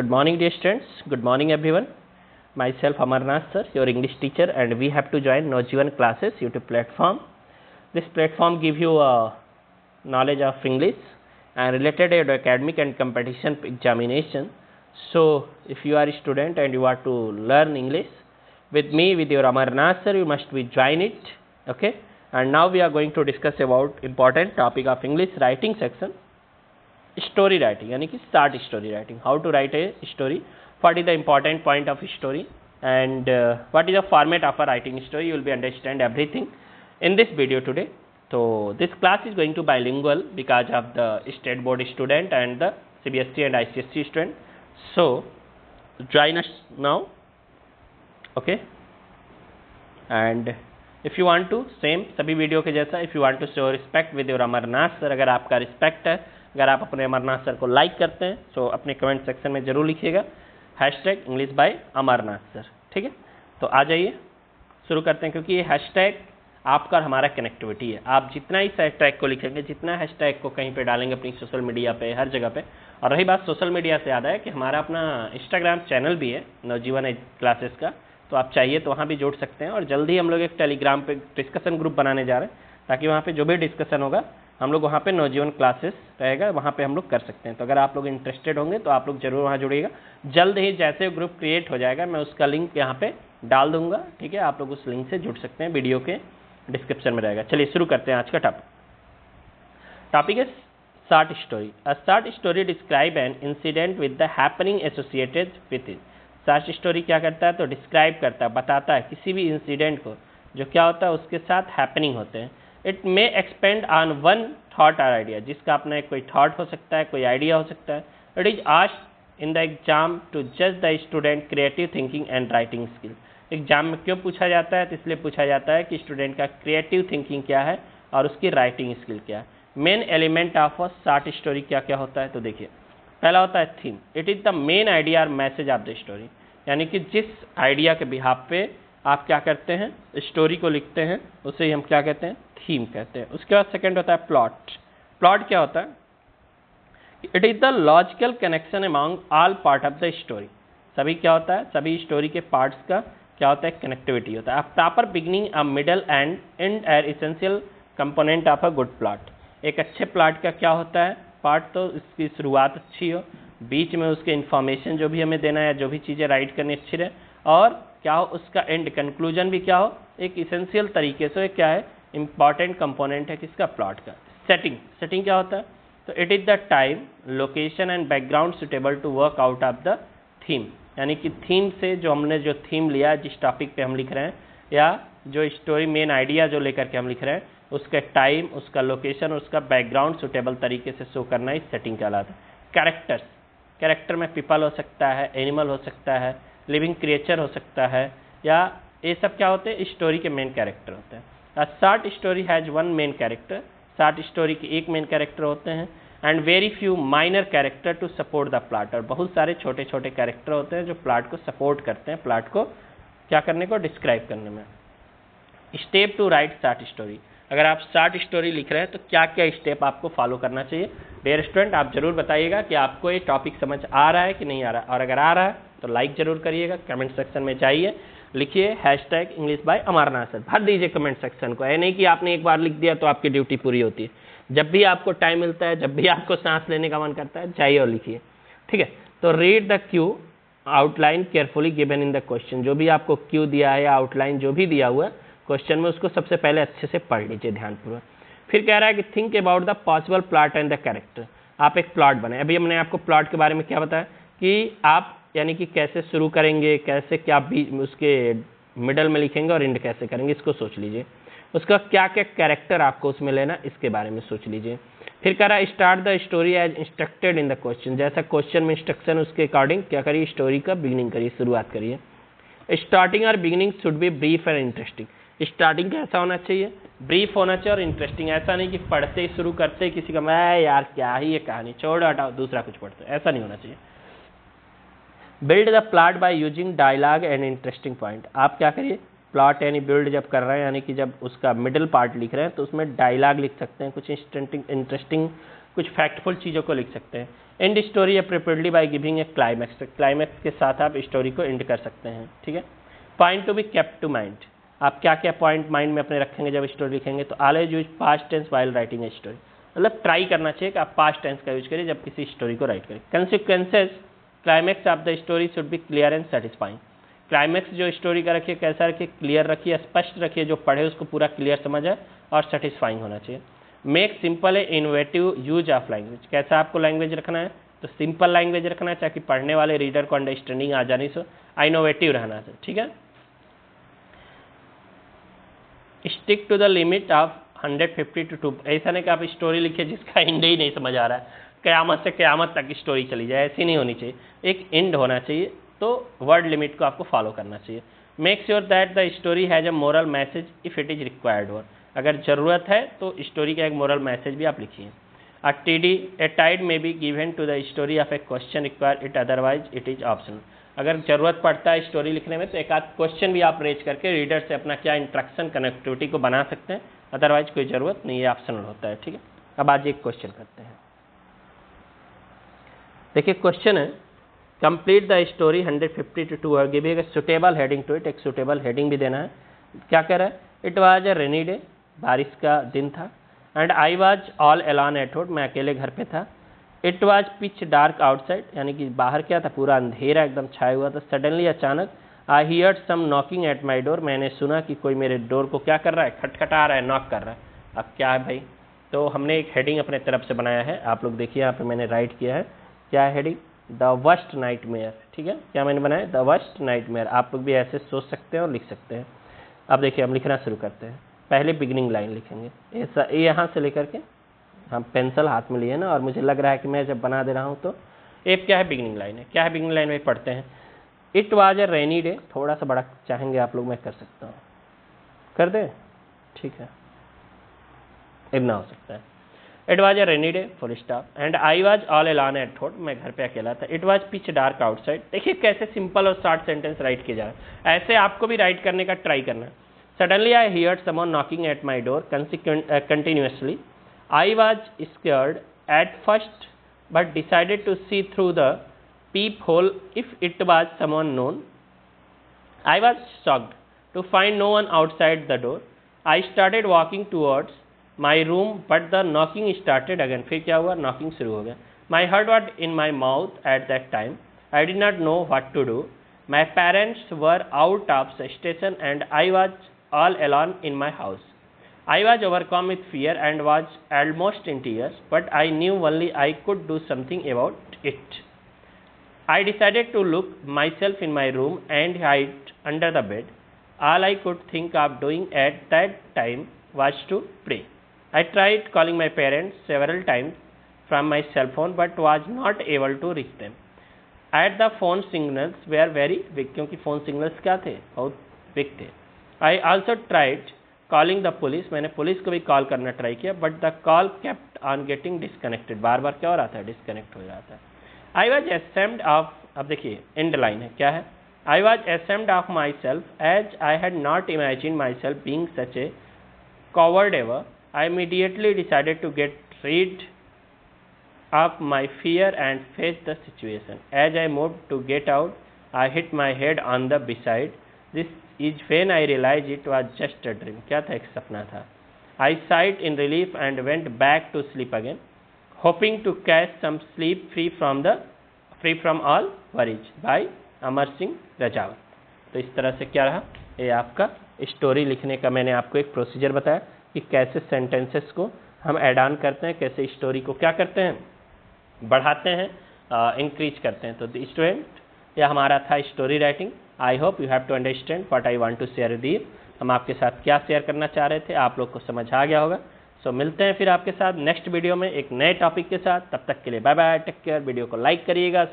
Good morning, dear students. Good morning, everyone. Myself Amarnath sir, your English teacher, and we have to join Nojivan classes YouTube platform. This platform give you knowledge of English and related to academic and competition examination. So, if you are a student and you want to learn English with me, with your Amarnath sir, you must be join it. Okay. And now we are going to discuss about important topic of English writing section. Story writing यानी कि start story writing, how to write a story, what is the important point of story and what is the format of a writing story. You will be understand everything in this video today. तो this class is going to bilingual because of the state board student and the CBSE and ICSE student. So join us now, okay? And if you want to same सभी video के जैसा, if you want to show respect with your Amarnath sir, अगर आपका respect है, अगर आप अपने Amarnath sir को लाइक करते हैं तो अपने कमेंट सेक्शन में जरूर लिखिएगा hashtag English by Amarnath sir. ठीक है, तो आ जाइए शुरू करते हैं, क्योंकि ये हैशटैग आपका और हमारा कनेक्टिविटी है. आप जितना इस हैशटैग को लिखेंगे, जितना हैशटैग को कहीं पे डालेंगे अपनी सोशल मीडिया पे, हर जगह पे. और रही बात सोशल मीडिया से याद है कि हमारा अपना इंस्टाग्राम चैनल भी है नवजीवन क्लासेस का, तो आप चाहिए तो वहाँ भी जोड़ सकते हैं. और जल्दी हम लोग एक टेलीग्राम पे डिस्कशन ग्रुप बनाने जा रहे हैं, ताकि वहाँ पे जो भी डिस्कशन होगा हम लोग वहाँ पे नवजीवन क्लासेस रहेगा, वहाँ पे हम लोग कर सकते हैं. तो अगर आप लोग इंटरेस्टेड होंगे तो आप लोग जरूर वहाँ जुड़िएगा. जल्द ही जैसे ग्रुप क्रिएट हो जाएगा मैं उसका लिंक यहाँ पे डाल दूंगा. ठीक है, आप लोग उस लिंक से जुड़ सकते हैं, वीडियो के डिस्क्रिप्शन में रहेगा. चलिए शुरू करते हैं आज का टॉपिक. टॉपिक है short story. A short story describe an incident with the happening associated with it. Short story क्या करता है, तो डिस्क्राइब करता है, बताता है किसी भी इंसिडेंट को जो क्या होता है उसके साथ हैपनिंग होते हैं. It may expand on one thought और आइडिया, जिसका अपना कोई थॉट हो सकता है, कोई आइडिया हो सकता है. It is asked in the exam to जज the student creative thinking and writing skill. Exam में क्यों पूछा जाता है, तो इसलिए पूछा जाता है कि स्टूडेंट का क्रिएटिव थिंकिंग क्या है और उसकी राइटिंग स्किल क्या है. Main element of a short story क्या क्या होता है, तो देखिए पहला होता है theme. It is the main idea और मैसेज ऑफ द स्टोरी, यानी कि जिस आइडिया के बिहाफ पे आप क्या करते हैं, स्टोरी को लिखते हैं, उसे ही हम क्या कहते हैं, थीम कहते हैं. उसके बाद सेकंड होता है प्लॉट. प्लॉट क्या होता है, it is the logical connection among all part of the story. सभी क्या होता है, सभी स्टोरी के पार्ट्स का क्या होता है, कनेक्टिविटी होता है. Proper beginning, a middle and end are essential component of a good plot. एक अच्छे प्लॉट का क्या होता है, पार्ट तो इसकी शुरुआत अच्छी हो, बीच में उसके इन्फॉर्मेशन जो भी हमें देना है, जो भी चीज़ें राइट करनी अच्छी रहे, और क्या हो उसका एंड कंक्लूजन भी क्या हो, एक इसेंशियल तरीके से क्या है, इंपॉर्टेंट कंपोनेंट है किसका, प्लॉट का. सेटिंग. सेटिंग क्या होता है, तो it is the time, location and background suitable to work out of the theme. यानी कि थीम से जो हमने जो थीम लिया, जिस टॉपिक पे हम लिख रहे हैं, या जो स्टोरी मेन आइडिया जो लेकर के हम लिख रहे हैं, उसका टाइम, उसका लोकेशन, उसका बैकग्राउंड सुटेबल तरीके से शो करना ही सेटिंग कहलाता है. कैरेक्टर्स. कैरेक्टर में पीपल हो सकता है, एनिमल हो सकता है, लिविंग क्रिएचर हो सकता है, या ये सब क्या होते हैं, स्टोरी के मेन कैरेक्टर होते हैं. A short story has one main character. Short story के एक मेन कैरेक्टर होते हैं, and very few minor character to support the plot. और बहुत सारे छोटे छोटे कैरेक्टर होते हैं जो प्लॉट को सपोर्ट करते हैं, प्लॉट को क्या करने को, डिस्क्राइब करने में. Step to write short story. अगर आप शॉर्ट स्टोरी लिख रहे हैं तो क्या क्या स्टेप आपको फॉलो करना चाहिए. डियर स्टूडेंट, आप जरूर बताइएगा कि आपको ये टॉपिक समझ आ रहा है कि नहीं आ रहा है, और अगर आ रहा है तो लाइक जरूर करिएगा. कमेंट सेक्शन में जाइए, लिखिए hashtag English by Amarnath sir, भर दीजिए कमेंट सेक्शन को. ऐ नहीं कि आपने एक बार लिख दिया तो आपकी ड्यूटी पूरी होती है. जब भी आपको टाइम मिलता है, जब भी आपको सांस लेने का मन करता है, जाइए और लिखिए. ठीक है, तो read the Q outline carefully given in the question. जो भी आपको क्यू दिया है या आउटलाइन जो भी दिया हुआ है क्वेश्चन में, उसको सबसे पहले अच्छे से पढ़ लीजिए ध्यानपूर्वक. फिर कह रहा है कि think about the possible plot and the character. आप एक प्लॉट बनाए. अभी हमने आपको प्लॉट के बारे में क्या बताया कि आप यानी कि कैसे शुरू करेंगे, कैसे क्या बीच उसके मिडल में लिखेंगे और एंड कैसे करेंगे, इसको सोच लीजिए. उसका क्या क्या कैरेक्टर आपको उसमें लेना, इसके बारे में सोच लीजिए. फिर कह रहा है start the story as instructed in the question. जैसा क्वेश्चन में इंस्ट्रक्शन उसके अकॉर्डिंग क्या करिए, स्टोरी का बिगिनिंग करिए, शुरुआत करिए. स्टार्टिंग और beginning should be brief and interesting. Starting कैसा होना चाहिए, ब्रीफ होना चाहिए और इंटरेस्टिंग. ऐसा नहीं कि पढ़ते ही शुरू करते ही किसी का मैं यार क्या ही ये कहानी, छोड़ हटाओ दूसरा कुछ पढ़ते, ऐसा नहीं होना चाहिए. Build the plot by using dialogue and interesting point. आप क्या करिए, प्लॉट यानी बिल्ड जब कर रहे हैं, यानी कि जब उसका मिडिल पार्ट लिख रहे हैं तो उसमें डायलॉग लिख सकते हैं, कुछ इंटरेस्टिंग कुछ फैक्टफुल चीज़ों को लिख सकते हैं। And story appropriately by giving a climax, climax के साथ आप स्टोरी को एंड कर सकते हैं, ठीक है। Point to be kept to mind, आप क्या क्या पॉइंट माइंड में अपने रखेंगे जब स्टोरी लिखेंगे, तो always use past tense while writing a story, मतलब ट्राई करना चाहिए कि आप पास्ट टेंस का यूज करिए जब किसी स्टोरी को राइट करें। Consequences climax of the story should be clear and satisfying, climax जो स्टोरी का रखिए कैसा रखिए, क्लियर रखिए, स्पष्ट रखिए, जो पढ़े उसको पूरा क्लियर समझ आए और सेटिस्फाइंग होना चाहिए। Make simple A innovative use of language, कैसा आपको लैंग्वेज रखना है, तो सिंपल लैंग्वेज रखना है ताकि पढ़ने वाले रीडर को अंडरस्टैंडिंग आ जानी, सो इनोवेटिव रहना चाहिए, ठीक है। Stick to the limit of 150 to 2, ऐसा नहीं कि आप स्टोरी लिखिए जिसका एंड ही नहीं समझ आ रहा है, क़यामत से क़यामत तक स्टोरी चली जाए, ऐसी नहीं होनी चाहिए, एक एंड होना चाहिए, तो वर्ड लिमिट को आपको फॉलो करना चाहिए। Make sure that the story has a moral message if it is required one, अगर ज़रूरत है तो स्टोरी का एक मोरल मैसेज भी आप लिखिए। A title may be given to the story of a question require it, otherwise it is optional, अगर ज़रूरत पड़ता है स्टोरी लिखने में तो एक आध क्वेश्चन भी आप रेज करके रीडर से अपना क्या इंट्रैक्शन कनेक्टिविटी को बना सकते हैं, अदरवाइज कोई ज़रूरत नहीं है, ऑप्शनल होता है, ठीक है। अब आज एक क्वेश्चन करते हैं। देखिए क्वेश्चन है, complete the story 150 to 200, give a suitable heading to it, एक सुटेबल हेडिंग भी देना है। क्या कह रहा है, it was a rainy day, बारिश का दिन था, and I was all alone at home, मैं अकेले घर पे था। It was pitch dark outside, यानी कि बाहर क्या था, पूरा अंधेरा एकदम छाया हुआ था। सडनली अचानक I heard some knocking at my door, मैंने सुना कि कोई मेरे डोर को क्या कर रहा है, खटखटा रहा है, नॉक कर रहा है। अब क्या है भाई, तो हमने एक हेडिंग अपने तरफ से बनाया है, आप लोग देखिए यहाँ पे मैंने राइट किया है, क्या है हेडिंग, द वर्स्ट नाइटमेयर, ठीक है। क्या मैंने बनाया, द वर्स्ट नाइटमेयर, आप लोग भी ऐसे सोच सकते हैं और लिख सकते हैं। अब देखिए हम लिखना शुरू करते हैं, पहले बिगिनिंग लाइन लिखेंगे, ऐसा यहाँ से लेकर के, हम पेंसिल हाथ में लिए ना, और मुझे लग रहा है कि मैं जब बना दे रहा हूँ तो एक क्या है बिगिनिंग लाइन है, क्या है बिगिनिंग लाइन में पढ़ते हैं। It was a rainy day, थोड़ा सा बड़ा चाहेंगे आप लोग मैं कर सकता हूँ, कर दें, ठीक है, इतना हो सकता है। It was a rainy day full stop, and I was all alone at home, मैं घर पे अकेला था। It was pitch dark outside, देखिए कैसे सिंपल और शॉर्ट सेंटेंस राइट किया जा रहा है, ऐसे आपको भी राइट करने का ट्राई करना है। Suddenly I heard someone knocking at my door continuously, I was scared at first but decided to see through the peephole if it was someone known. I was shocked to find no one outside the door. I started walking towards my room but the knocking started again. फिर क्या हुआ, knocking शुरू हो गया। My heart was in my mouth at that time. I did not know what to do. My parents were out of the station and I was all alone in my house. I was overcome with fear and was almost in tears, but I knew only I could do something about it. I decided to lock myself in my room and hide under the bed. All I could think of doing at that time was to pray. I tried calling my parents several times from my cell phone, but was not able to reach them. At the phone signals were very weak, क्योंकि phone signals क्या थे, बहुत weak थे. I also tried calling the police, मैंने police को भी call करना try किया, but the call kept on getting disconnected, बार बार क्या हो रहा था, डिस्कनेक्ट हो रहा था। आई वॉज एसेम्ड ऑफ, अब देखिए एंड लाइन है, क्या है, I was ashamed of my self as I had not imagine my self being such a coward ever. I immediately decided to get rid of my fear and face the situation. As I move to get out I hit my head on the beside this is when I realized it was just a dream, क्या था, एक सपना था। I sighed in relief and went back to sleep again, hoping to catch some sleep free from all worries by Amar Singh Rajawat. तो इस तरह से क्या रहा, ये आपका स्टोरी लिखने का मैंने आपको एक प्रोसीजर बताया कि कैसे सेंटेंसेस को हम ऐड ऑन करते हैं, कैसे स्टोरी को क्या करते हैं, बढ़ाते हैं, इंक्रीज करते हैं। तो स्टूडेंट, यह हमारा था story writing. I hope you have to understand what I want to share with you. हम आपके साथ क्या शेयर करना चाह रहे थे, आप लोग को समझ आ गया होगा। सो मिलते हैं फिर आपके साथ नेक्स्ट वीडियो में एक नए टॉपिक के साथ। तब तक के लिए bye bye, take care. Video को लाइक करिएगा,